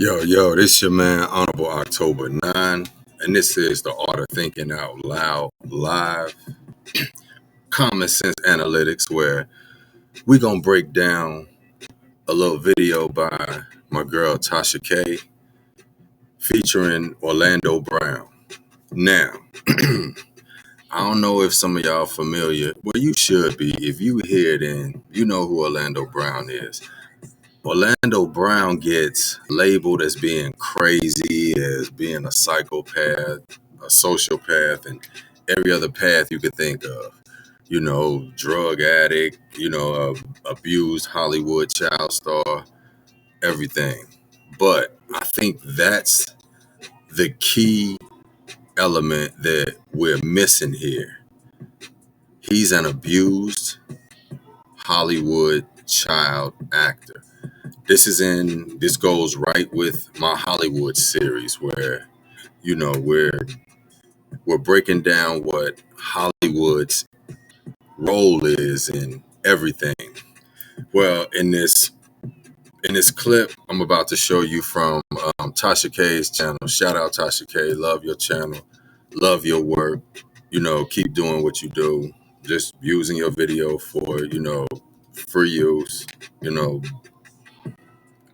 Yo, this your man, Honorable October 9, and this is the Art of Thinking Out Loud Live Common Sense Analytics, where we gonna break down a little video by my girl Tasha K featuring Orlando Brown. Now, I don't know if some of y'all familiar, well, you should be. If you hear it, then you know who Orlando Brown is. Orlando Brown gets labeled as being crazy, as being a psychopath, a sociopath, and every other path you could think of. Drug addict, abused Hollywood child star, everything. But I think that's the key element that we're missing here. He's an abused Hollywood child actor. This goes right with my Hollywood series where we're breaking down what Hollywood's role is in everything. Well, in this clip I'm about to show you from Tasha K's channel. Shout out Tasha K, love your channel, love your work. Keep doing what you do. Just using your video for free use.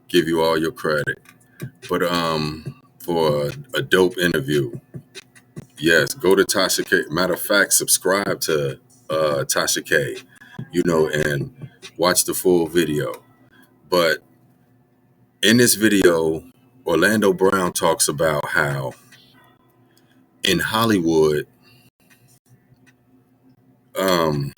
Give you all your credit. But for a dope interview, yes, go to Tasha K. Matter of fact, subscribe to Tasha K. And watch the full video. But in this video, Orlando Brown talks about how in Hollywood, the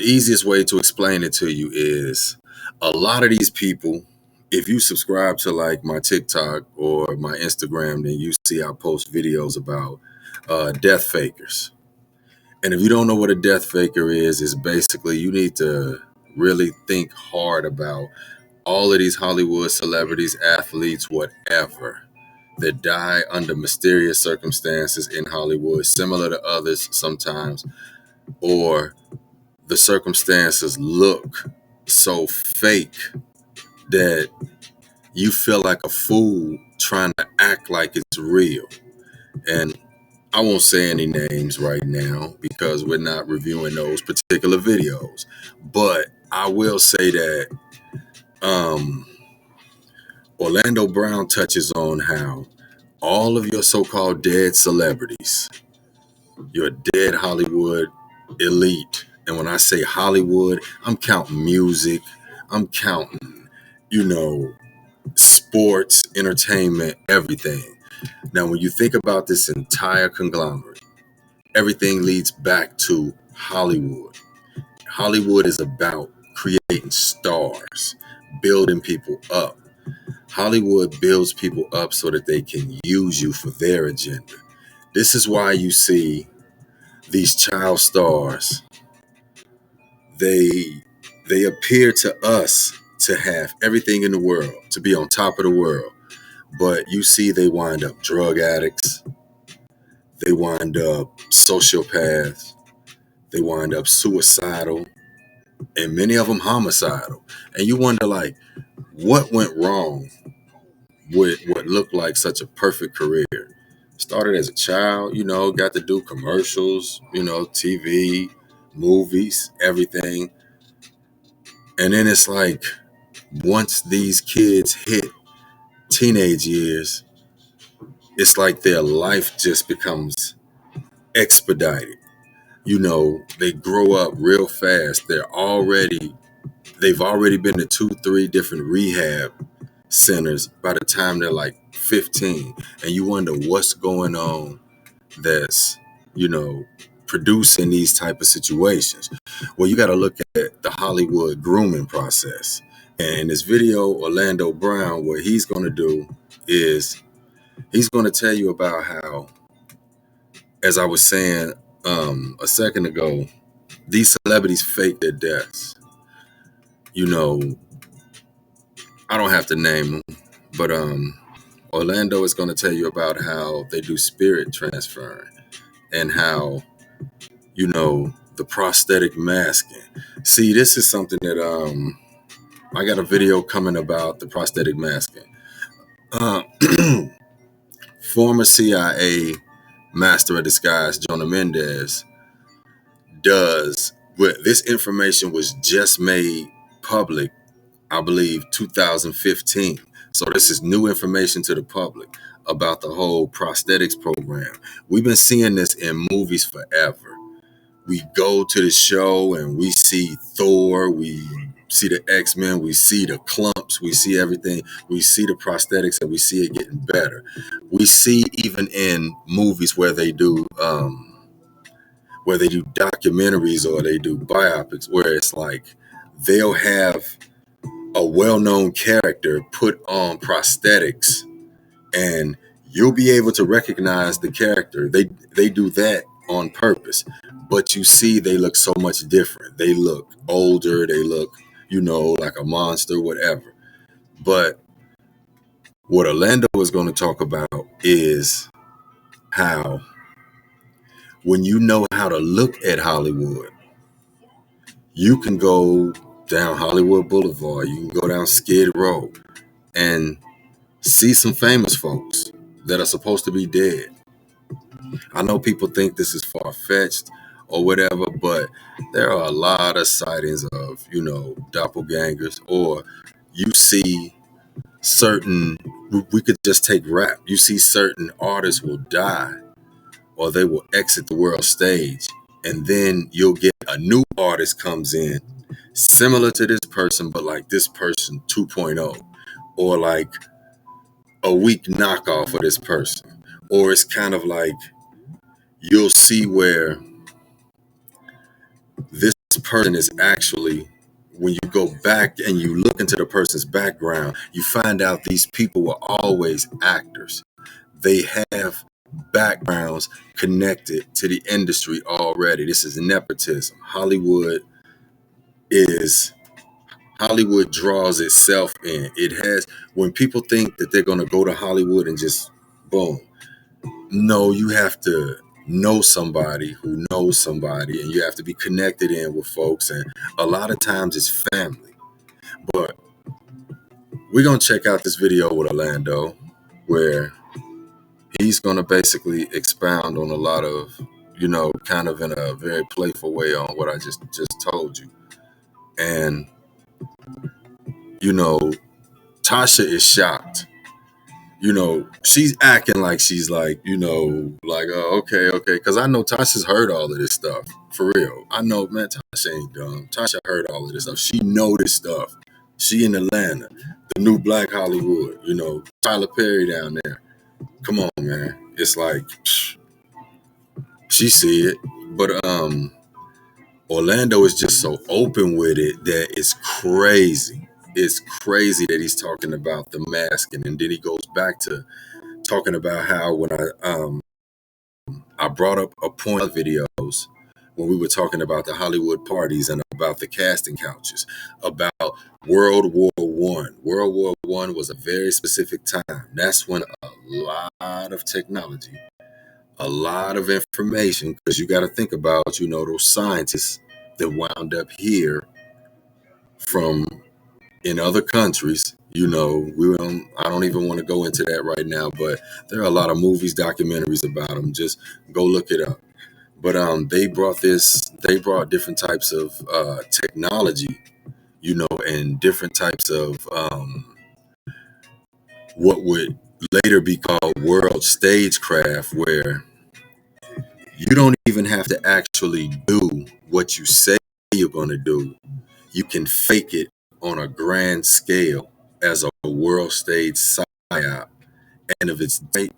easiest way to explain it to you is a lot of these people. If you subscribe to like my TikTok or my Instagram, then you see I post videos about death fakers. And if you don't know what a death faker is basically you need to really think hard about all of these Hollywood celebrities, athletes, whatever, that die under mysterious circumstances in Hollywood, similar to others sometimes, or the circumstances look so fake that you feel like a fool trying to act like it's real. And I won't say any names right now because we're not reviewing those particular videos. But I will say that Orlando Brown touches on how all of your so-called dead celebrities, your dead Hollywood elite, and when I say Hollywood, I'm counting music, I'm counting, sports, entertainment, everything. Now, when you think about this entire conglomerate, everything leads back to Hollywood. Hollywood is about creating stars, building people up. Hollywood builds people up so that they can use you for their agenda. This is why you see these child stars. They appear to us to have everything in the world, to be on top of the world. But you see they wind up drug addicts. They wind up sociopaths. They wind up suicidal. And many of them homicidal. And you wonder, like, what went wrong with what looked like such a perfect career? Started as a child, got to do commercials, TV, movies, everything. And then it's like, once these kids hit teenage years, it's like their life just becomes expedited. They grow up real fast. They've already been to 2, 3 different rehab centers by the time they're like 15. And you wonder what's going on that's, producing these type of situations. Well, you got to look at the Hollywood grooming process. And in this video, Orlando Brown, what he's going to do is he's going to tell you about how, as I was saying a second ago, these celebrities fake their deaths. I don't have to name them, but Orlando is going to tell you about how they do spirit transferring and how, the prosthetic masking. See, this is something that I got a video coming about the prosthetic masking. Uh, Former CIA master of disguise Jonah Mendez does. But this information was just made public, I believe, 2015. So this is new information to the public about the whole prosthetics program. We've been seeing this in movies forever. We go to the show and we see Thor, we see the X-Men, we see the clumps, we see everything, we see the prosthetics, and we see it getting better. We see even in movies where they do documentaries or they do biopics, where it's like they'll have a well-known character put on prosthetics and you'll be able to recognize the character. They do that on purpose, but you see they look so much different. They look older, they look, like a monster, whatever. But what Orlando is going to talk about is how, when you know how to look at Hollywood, you can go down Hollywood Boulevard, you can go down Skid Row and see some famous folks that are supposed to be dead. I know people think this is far-fetched or whatever, but there are a lot of sightings of, doppelgangers, or you see certain, we could just take rap. You see certain artists will die or they will exit the world stage, and then you'll get a new artist comes in similar to this person, but like this person 2.0, or like a weak knockoff of this person. Or it's kind of like you'll see where this person is actually, when you go back and you look into the person's background, you find out these people were always actors. They have backgrounds connected to the industry already. This is nepotism. Is Hollywood draws itself in. It has, when people think that they're going to go to Hollywood and just boom. No, you have to know somebody who knows somebody, and you have to be connected in with folks. And a lot of times it's family. But we're going to check out this video with Orlando where he's going to basically expound on a lot of, kind of in a very playful way on what I just told you. And, Tasha is shocked. She's acting like she's like, like, oh, okay. Because I know Tasha's heard all of this stuff. For real. I know, man, Tasha ain't dumb. Tasha heard all of this stuff. She know this stuff. She in Atlanta, the new Black Hollywood, Tyler Perry down there. Come on, man. It's like, she see it. But Orlando is just so open with it that it's crazy. It's crazy that he's talking about the masking. And then he goes back to talking about how when I brought up a point of videos when we were talking about the Hollywood parties and about the casting couches, about World War One. World War One was a very specific time. That's when a lot of technology, a lot of information, because you got to think about, those scientists that wound up here from in other countries. I don't even want to go into that right now, but there are a lot of movies, documentaries about them. Just go look it up. But they brought different types of technology, and different types of what would later be called world stagecraft, where you don't even have to actually do what you say you're going to do. You can fake it on a grand scale as a world stage psyop. And if it's right,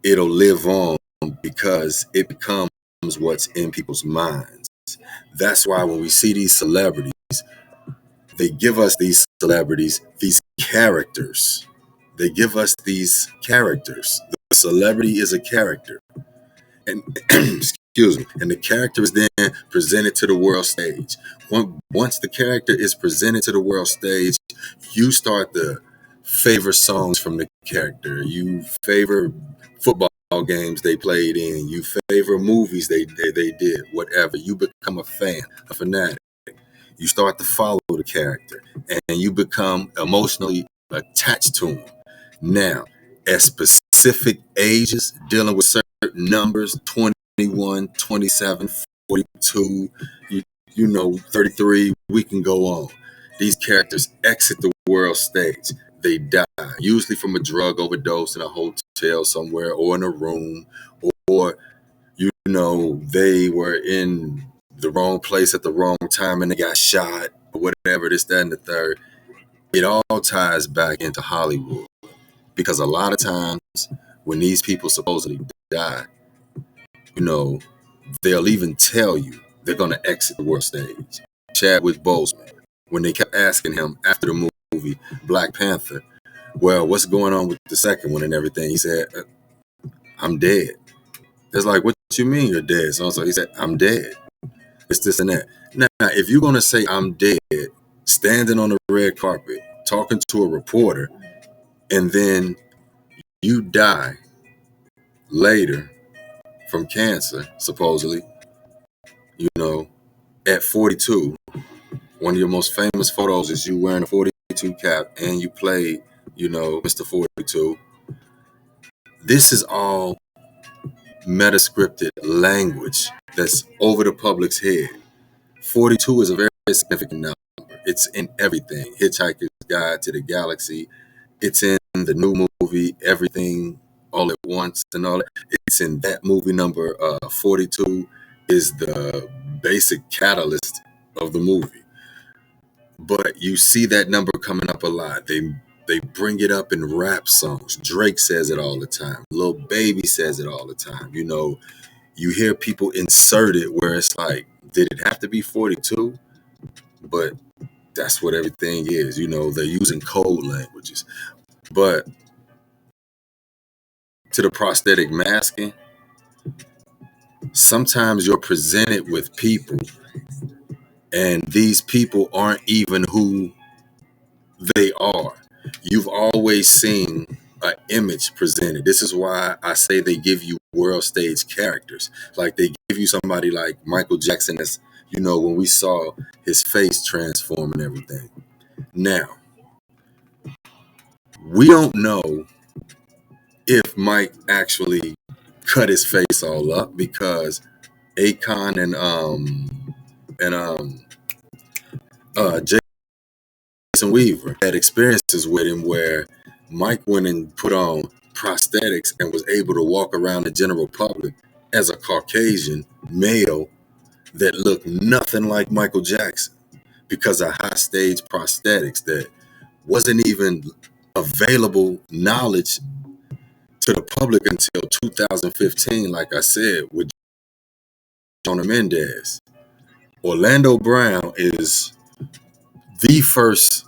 it'll live on because it becomes what's in people's minds. That's why when we see these celebrities, they give us these celebrities, these characters. They give us these characters. The celebrity is a character. And excuse me. And the character is then presented to the world stage. Once the character is presented to the world stage, you start to favor songs from the character. You favor football games they played in. You favor movies they did, whatever. You become a fan, a fanatic. You start to follow the character, and you become emotionally attached to him. Now, at specific ages, dealing with certain numbers, 21, 27, 42, you know, 33, we can go on. These characters exit the world stage. They die, usually from a drug overdose in a hotel somewhere or in a room, or, you know, they were in the wrong place at the wrong time and they got shot, or whatever, this, that, and the third. It all ties back into Hollywood. Because a lot of times when these people supposedly die, you know, they'll even tell you they're going to exit the world stage. Chadwick Boseman, when they kept asking him after the movie Black Panther, well, what's going on with the second one and everything? He said, I'm dead. It's like, what you mean you're dead? So he said, I'm dead. It's this and that. Now, if you're going to say I'm dead, standing on the red carpet, talking to a reporter, and then you die later from cancer, supposedly, you know, at 42, one of your most famous photos is you wearing a 42 cap and you play, you know, Mr. 42. This is all metascripted language that's over the public's head. 42 is a very significant number. It's in everything. Hitchhiker's Guide to the Galaxy. It's in the new movie, Everything All at Once and all that. It's in that movie. Number 42 is the basic catalyst of the movie. But you see that number coming up a lot. They bring it up in rap songs. Drake says it all the time. Lil Baby says it all the time. You know, you hear people insert it where it's like, did it have to be 42? But that's what everything is. You know, they're using code languages. But to the prosthetic masking, sometimes you're presented with people, and these people aren't even who they are. You've always seen an image presented. This is why I say they give you world stage characters. Like they give you somebody like Michael Jackson, as you know, when we saw his face transform and everything. Now, we don't know if Mike actually cut his face all up, because Akon and Jason Weaver had experiences with him where Mike went and put on prosthetics and was able to walk around the general public as a Caucasian male that looked nothing like Michael Jackson because of high stage prosthetics that wasn't even available knowledge to the public until 2015, like I said, with Jonah Mendez. Orlando Brown is the first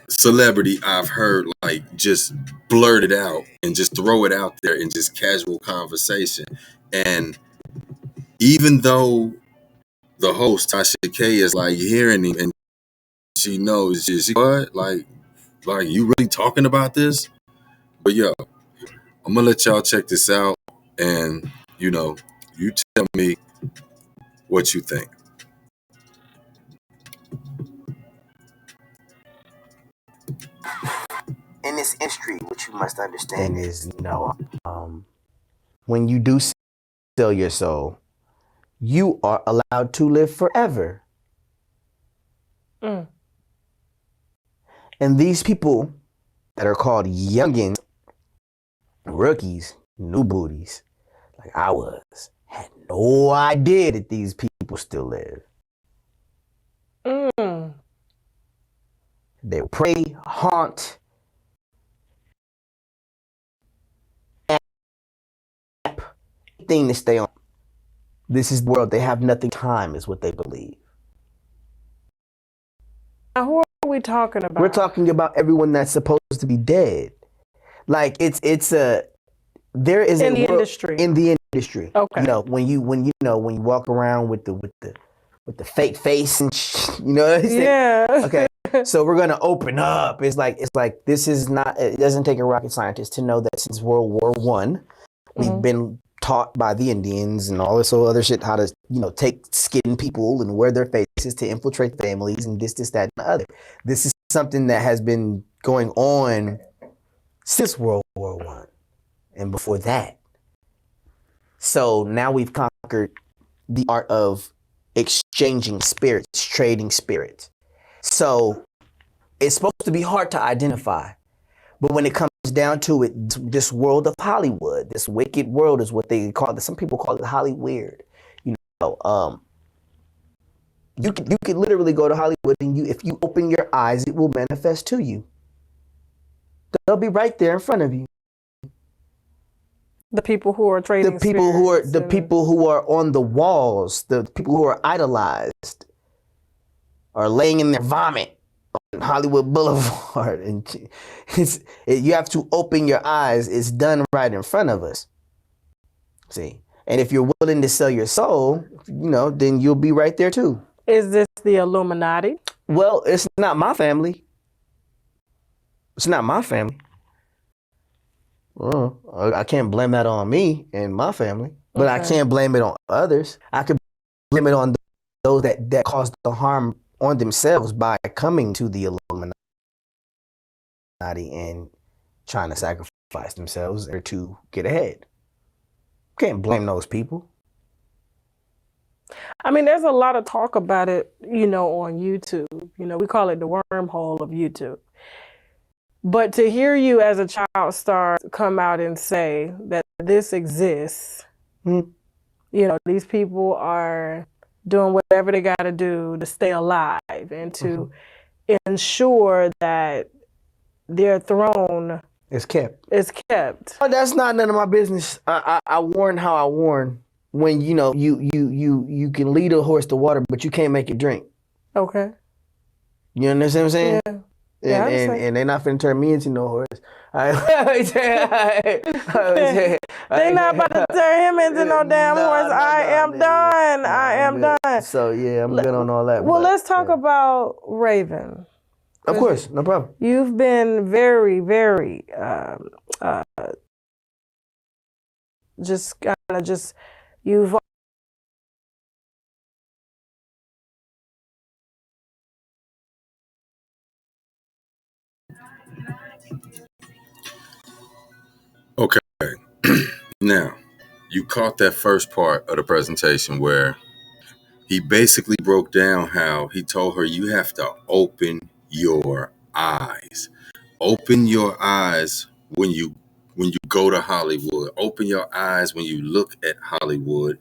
celebrity I've heard like just blurt it out and just throw it out there in just casual conversation. And even though the host, Tasha K, is like hearing him and she knows, she what? Like you really talking about this? But yo, I'm gonna let y'all check this out, and you know, you tell me what you think. In this industry, what you must understand is, you know, when you do sell your soul, you are allowed to live forever. And these people that are called youngins, rookies, new booties, like I was, had no idea that these people still live. They pray, haunt, thing to stay on. This is the world. They have nothing. Time is what they believe. Now, who are we talking about? We're talking about everyone that's supposed to be dead. Like there is in a the world, industry. in the industry. Okay. You know, when you walk around with the fake face and you know what I'm saying? Yeah. Okay. So we're gonna open up. It's like this is not. It doesn't take a rocket scientist to know that since World War I, we've been taught by the Indians and all this other shit, how to, take skin people and wear their faces to infiltrate families and this, that, and the other. This is something that has been going on since World War I and before that. So now we've conquered the art of exchanging spirits, trading spirits. So it's supposed to be hard to identify. But when it comes down to it, this world of Hollywood, this wicked world is what they call it. Some people call it Hollyweird. You could literally go to Hollywood and if you open your eyes, it will manifest to you. They'll be right there in front of you. The people who are trading people who are on the walls, the people who are idolized, are laying in their vomit on Hollywood Boulevard, and you have to open your eyes. It's done right in front of us. See, and if you're willing to sell your soul, then you'll be right there too. Is this the Illuminati? Well, it's not my family. It's not my family. Well, I can't blame that on me and my family, but I can't blame it on others. I could blame it on those that caused the harm on themselves by coming to the Illuminati and trying to sacrifice themselves or to get ahead. Can't blame those people. I mean, there's a lot of talk about it, on YouTube. We call it the wormhole of YouTube. But to hear you as a child star come out and say that this exists, these people are doing whatever they got to do to stay alive and to ensure that their throne is kept. Oh, that's not none of my business. I warn how I warn. When you can lead a horse to water, but you can't make it drink. Okay. You understand what I'm saying? Yeah. And they're not finna turn me into no horse. They're not about to turn him into no damn horse. I am done. So yeah, I'm good on all that. Well, let's talk about Raven. Of course, no problem. You've been very, very you've Okay. Now, you caught that first part of the presentation where he basically broke down how he told her you have to open your eyes. Open your eyes when you go to Hollywood. Open your eyes when you look at Hollywood,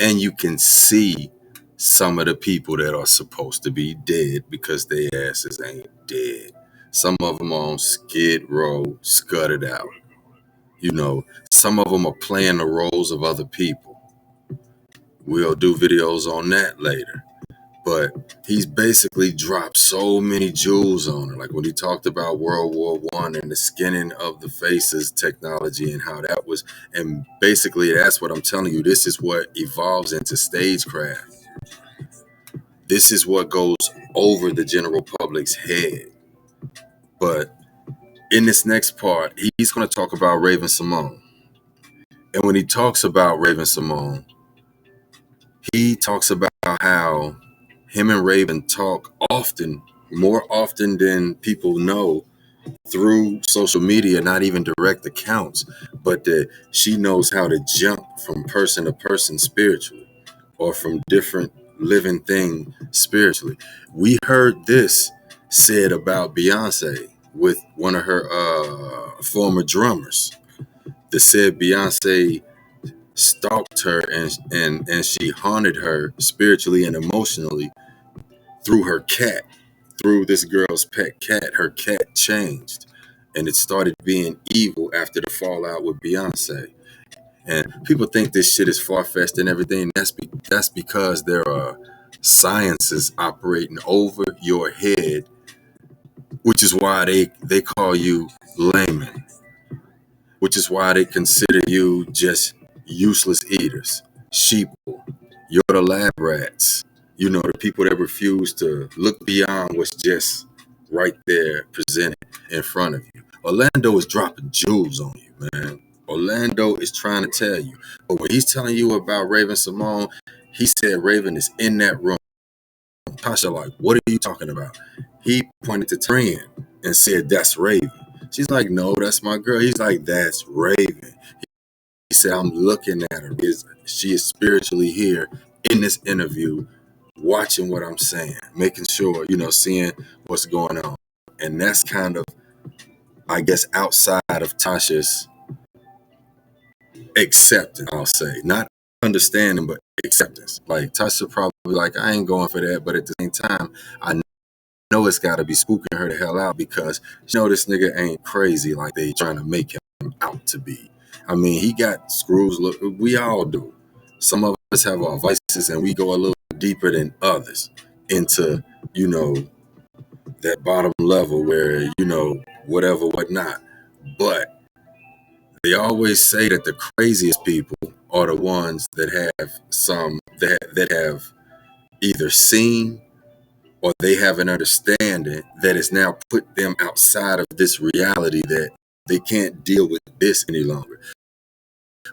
and you can see some of the people that are supposed to be dead because their asses ain't dead. Some of them are on Skid Row, scudded out. Some of them are playing the roles of other people. We'll do videos on that later. But he's basically dropped so many jewels on her. Like when he talked about World War I and the skinning of the faces technology and how that was. And basically that's what I'm telling you. This is what evolves into stagecraft. This is what goes over the general public's head. But in this next part, he's going to talk about Raven Simone. And when he talks about Raven Simone, he talks about how him and Raven talk often, more often than people know, through social media, not even direct accounts, but that she knows how to jump from person to person spiritually, or from different living thing spiritually. We heard this said about Beyonce with one of her former drummers that said Beyonce stalked her and she haunted her spiritually and emotionally through her cat, through this girl's pet cat. Her cat changed and it started being evil after the fallout with Beyonce. And people think this shit is far-fetched and everything. That's because there are sciences operating over your head, which is why they call you layman, which is why they consider you just useless eaters, sheeple. You're the lab rats. The people that refuse to look beyond what's just right there presented in front of you. Orlando is dropping jewels on you, man. Orlando is trying to tell you. But when he's telling you about Raven Simone, he said Raven is in that room. Tasha, like, what are you talking about? He pointed to Tran and said, that's Raven. She's like, no, that's my girl. He's like, that's Raven. He said, I'm looking at her. She is spiritually here in this interview, watching what I'm saying, making sure, seeing what's going on. And that's kind of, I guess, outside of Tasha's acceptance, I'll say. Not understanding, but acceptance. Like, Tasha probably like, I ain't going for that. But at the same time, I know it's got to be spooking her the hell out because, this nigga ain't crazy like they trying to make him out to be. I mean, he got screws. Look, we all do. Some of us have our vices and we go a little deeper than others into, that bottom level where, whatever, whatnot. But they always say that the craziest people are the ones that have either seen or they have an understanding that has now put them outside of this reality that they can't deal with this any longer.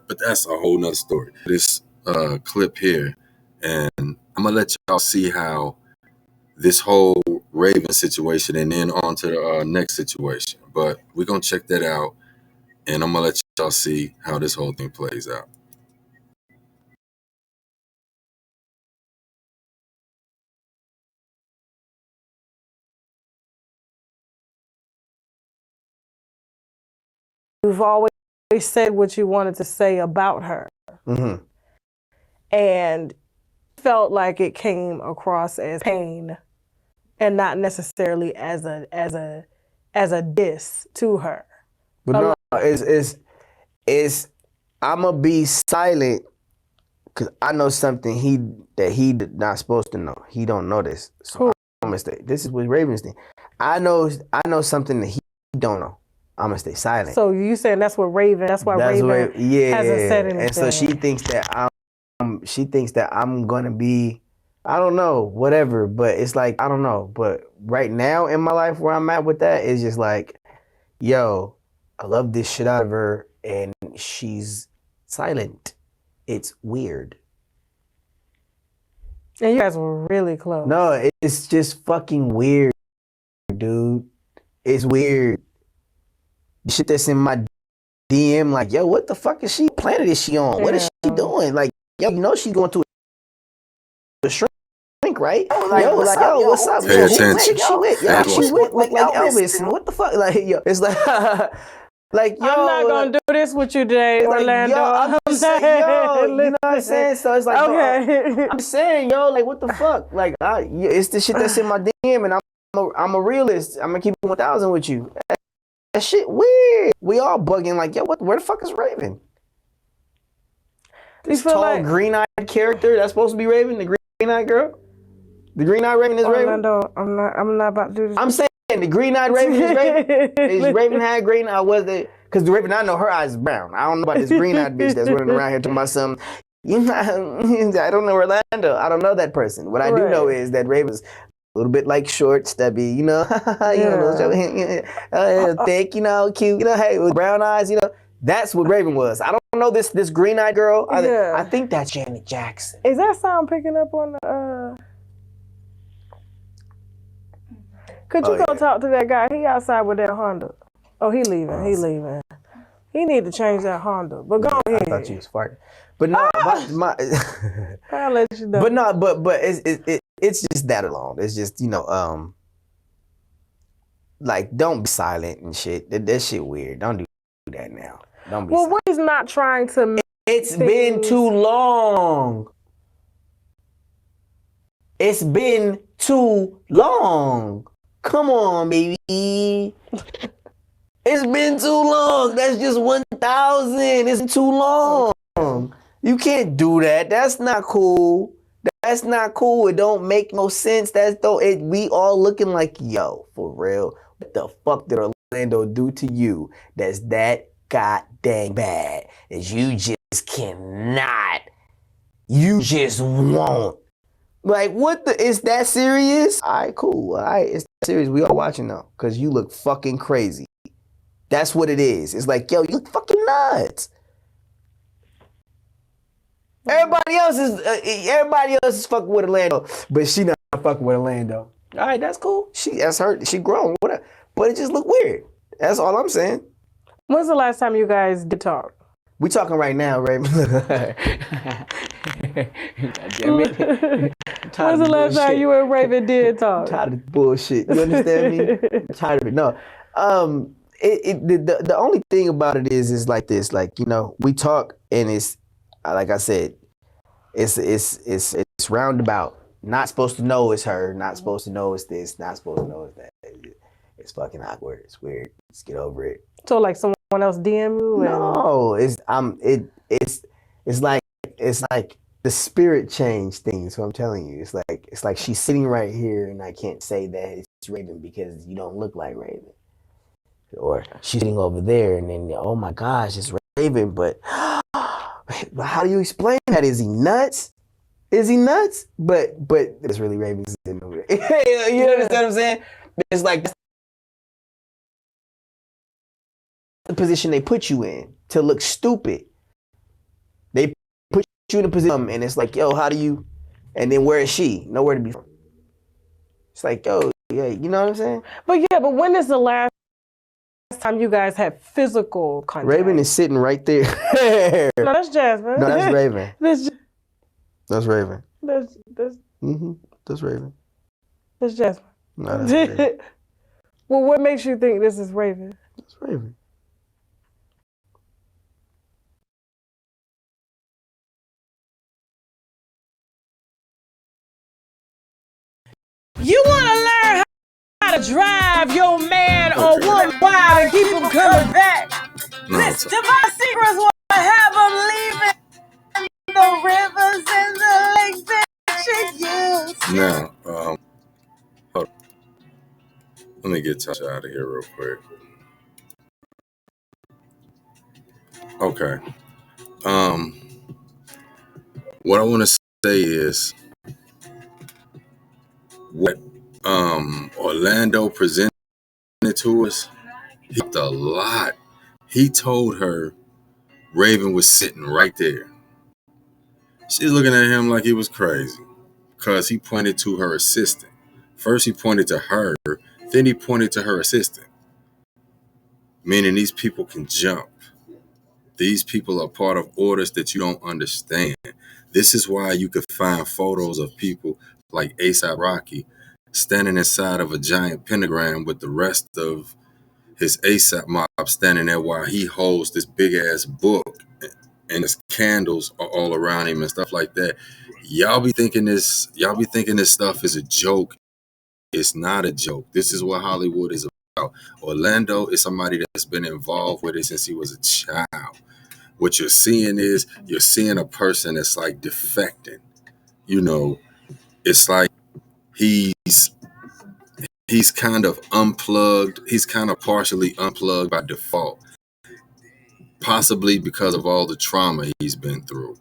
But that's a whole nother story. This clip here, and I'm gonna let y'all see how this whole Raven situation and then on to the next situation. But we're gonna check that out, and I'm gonna let y'all see how this whole thing plays out. You've always said what you wanted to say about her. Mm-hmm. And felt like it came across as pain and not necessarily as a diss to her. But no, it's I'ma be silent because I know something that he not supposed to know. He don't know this. So Cool. I'm gonna stay. This is what Raven's thing. I know something that he don't know. I'm gonna stay silent. So you saying that's why Raven hasn't said anything. And so she thinks that I'm gonna be, I don't know, whatever. But it's like, I don't know. But right now in my life where I'm at with that is just like, yo, I love this shit out of her and she's silent. It's weird. And you guys were really close. No, it's just fucking weird, dude. It's weird. The shit that's in my DM, like, yo, what the fuck is she? Planet is she on? Yeah. What is she doing? Like, yo, she's going to a shrink, right? Like, what's up? Pay attention. She with like Elvis. And what the fuck? Like, yo, it's like, like, yo, I'm not gonna do this with you today, like, Orlando. Yo, I'm just saying, yo, you know what I'm saying? So it's like, okay. bro, I'm saying, yo, like, what the fuck? Like, it's the shit that's in my DM, and I'm a realist. I'm gonna keep it 1,000 with you. That shit weird. We all bugging like, yo, where the fuck is Raven? This tall, green-eyed character that's supposed to be Raven, the green-eyed girl? The green-eyed Raven is Orlando, Raven? I'm not about to do this. I'm saying the green-eyed Raven is Raven. Is Raven had green eye? Was it? Because the Raven, I know her eyes is brown. I don't know about this green-eyed bitch that's running around here talking about something. I don't know Orlando. I don't know that person. What I do know is that Raven's a little bit like short, stubby, thick, cute, hey, with brown eyes, that's what Raven was. I don't know this green-eyed girl. I think that's Janet Jackson. Is that sound picking up on the, Could you go talk to that guy? He outside with that Honda. Oh, he leaving. He leaving. He need to change that Honda. But go ahead. I thought you was farting. But no, I'll let you know. But no, but it's just that alone. It's just, like, don't be silent and shit. That shit weird. Don't do that now. Don't be silent. Well, he's not trying to It's been too long. It's been too long. Come on, baby. It's been too long. That's just 1,000. It's too long. You can't do that. That's not cool. That's not cool. It don't make no sense. We all looking like, yo, for real. What the fuck did Orlando do to you that's that goddamn bad that you just cannot, you just won't? Like, is that serious? All right, cool. All right, it's serious. We all watching now because you look fucking crazy. That's what it is. It's like, yo, you look fucking nuts. Everybody else is fucking with Orlando, but she not fucking with Orlando. All right, that's cool. That's her. She grown, whatever. But it just look weird. That's all I'm saying. When's the last time you guys did talk? We talking right now, right? When's the last time you and Raven did talk? I'm tired of the bullshit. You understand me? I'm tired of it. No. The only thing about it is like this. Like, you know, we talk and it's like I said, it's roundabout. Not supposed to know it's her. Not supposed to know it's this. Not supposed to know it's that. It's fucking awkward. It's weird. Let's get over it. So like someone else DM you? No, it's like the spirit change thing. So I'm telling you, it's like she's sitting right here, and I can't say that it's Raven because you don't look like Raven. Or she's sitting over there, and then oh my gosh, it's Raven. But how do you explain that? Is he nuts? Is he nuts? But it's really Raven sitting over there. You understand what I'm saying? It's like the position they put you in to look stupid. They put you in a position, and it's like, yo, how do you? And then where is she? Nowhere to be from. It's like, yo, yeah, you know what I'm saying? But when is the last time you guys had physical contact? Raven is sitting right there. No, that's Jasmine. No, that's Raven. That's Raven. That's That's Raven. That's Jasmine. No, that's Raven. Well, what makes you think this is Raven? That's Raven. You want to learn how to drive your man or woman wild and keep him coming back? Listen, Divine Secrets will have them leaving the rivers and the lakes that you use. Now, hold on. Let me get Tasha out of here real quick. Okay. What I want to say is what Orlando presented to us, he helped a lot. He told her Raven was sitting right there. She's looking at him like he was crazy because he pointed to her assistant. First he pointed to her, then he pointed to her assistant. Meaning these people can jump. These people are part of orders that you don't understand. This is why you could find photos of people like A$AP Rocky standing inside of a giant pentagram with the rest of his A$AP mob standing there while he holds this big ass book and his candles are all around him and stuff like that. Y'all be thinking this stuff is a joke. It's not a joke. This is what Hollywood is about. Orlando is somebody that's been involved with it since he was a child. What you're seeing is a person that's like defecting. You know, it's like he's kind of unplugged. He's kind of partially unplugged by default, possibly because of all the trauma he's been through.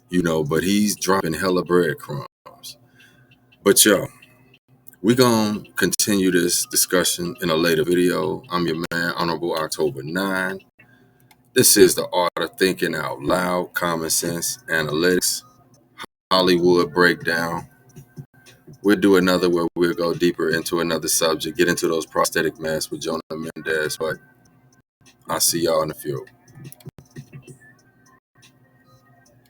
You know, but he's dropping hella breadcrumbs. But yo, we're going to continue this discussion in a later video. I'm your man, Honorable October 9. This is the art of thinking out loud, common sense, analytics, Hollywood breakdown. We'll do another where we'll go deeper into another subject, get into those prosthetic masks with Jonah Mendez, but I'll see y'all in a few.